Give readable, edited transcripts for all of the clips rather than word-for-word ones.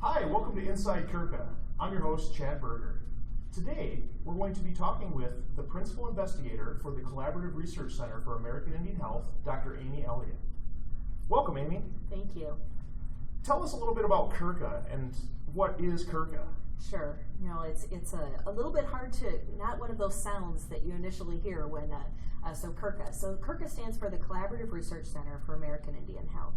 Hi, welcome to Inside CRCAIH. I'm your host, Chad Berger. Today, we're going to be talking with the Principal Investigator for the Collaborative Research Center for American Indian Health, Dr. Amy Elliott. Welcome, Amy. Thank you. Tell us a little bit about CRCAIH and what is CRCAIH? Sure. You know, it's a little bit hard to, not one of those sounds that you initially hear when, so CRCAIH. So CRCAIH stands for the Collaborative Research Center for American Indian Health.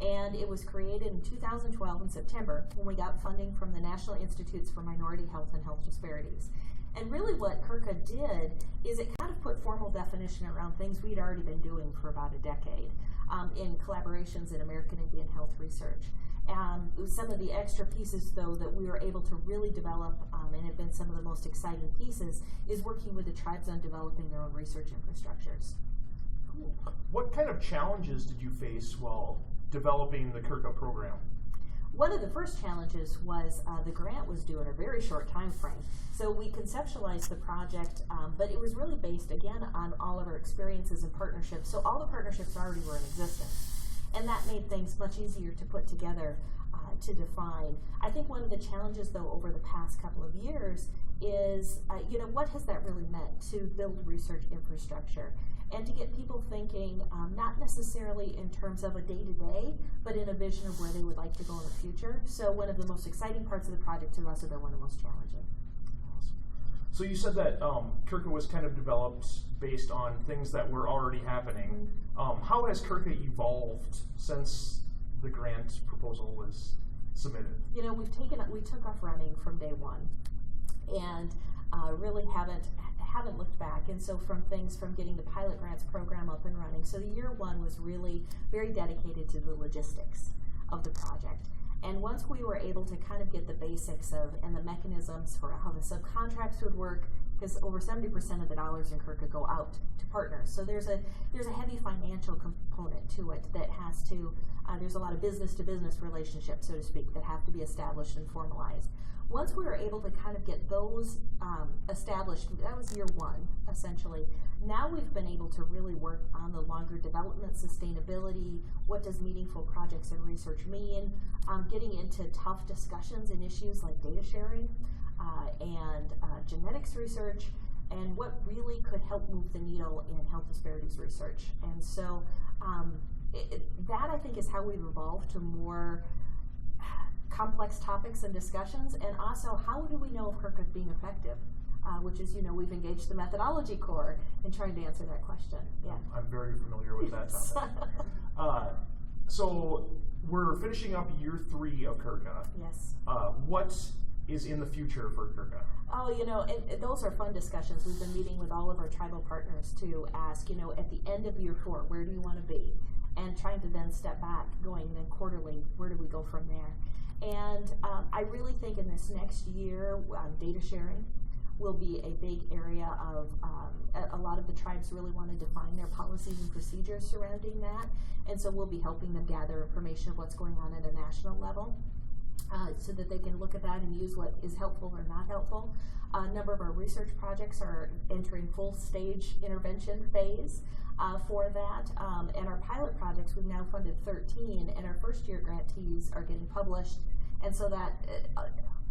And it was created in 2012 in September when we got funding from the National Institutes for Minority Health and Health Disparities. And really what CRCAIH did is it kind of put formal definition around things we'd already been doing for about a decade in collaborations in American Indian health research. Some of the extra pieces, though, that we were able to really develop and have been some of the most exciting pieces is working with the tribes on developing their own research infrastructures. Cool. What kind of challenges did you face while developing the CRCAIH program? One of the first challenges was the grant was due in a very short time frame. So we conceptualized the project, but it was really based, again, on all of our experiences and partnerships. So all the partnerships already were in existence. And that made things much easier to put together, to define. I think one of the challenges, though, over the past couple of years is, what has that really meant to build research infrastructure? And to get people thinking, not necessarily in terms of a day-to-day, but in a vision of where they would like to go in the future. So one of the most exciting parts of the project to us have been one of the most challenging. Awesome. So you said that CRCAIH was kind of developed based on things that were already happening. How has CRCAIH evolved since the grant proposal was submitted? You know, we took off running from day one, and really haven't looked back. And so from getting the pilot grants program up and running, so year one was really very dedicated to the logistics of the project. And once we were able to kind of get the basics of and the mechanisms for how the subcontracts would work, because over 70% of the dollars in CRCAIH go out to partners. So there's a heavy financial component to it that has to, there's a lot of business-to-business relationships, so to speak, that have to be established and formalized. Once we were able to kind of get those established, that was year one, essentially. Now we've been able to really work on the longer development, sustainability, what does meaningful projects and research mean, getting into tough discussions and issues like data sharing and genetics research, and what really could help move the needle in health disparities research. And so that, I think, is how we've evolved to more complex topics and discussions, and also how do we know if CRCAIH is being effective, which is, we've engaged the methodology core in trying to answer that question. Yeah, I'm very familiar with that topic. So we're finishing up year 3 of CRCAIH. Yes. What is in the future for CRCAIH? Oh, and those are fun discussions. We've been meeting with all of our tribal partners to ask, at the end of year 4, where do you want to be? And trying to then step back, going then quarterly, where do we go from there? And I really think in this next year, data sharing will be a big area of, a lot of the tribes really want to define their policies and procedures surrounding that. And so we'll be helping them gather information of what's going on at a national level so that they can look at that and use what is helpful or not helpful. A number of our research projects are entering full stage intervention phase for that. And our pilot projects, we've now funded 13, and our first year grantees are getting published. And so that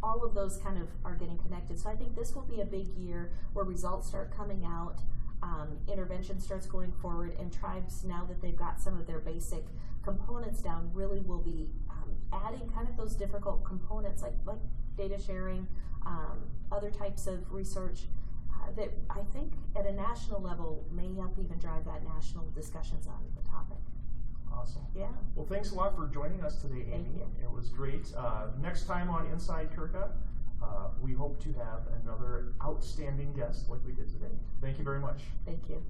all of those kind of are getting connected. So I think this will be a big year where results start coming out, intervention starts going forward, and tribes, now that they've got some of their basic components down, really will be adding kind of those difficult components like data sharing, other types of research that I think at a national level may help even drive that national discussions on the topic. Awesome. Yeah. Well, thanks a lot for joining us today, Amy. Thank you. It was great. Next time on Inside CRCAIH, we hope to have another outstanding guest like we did today. Thank you very much. Thank you.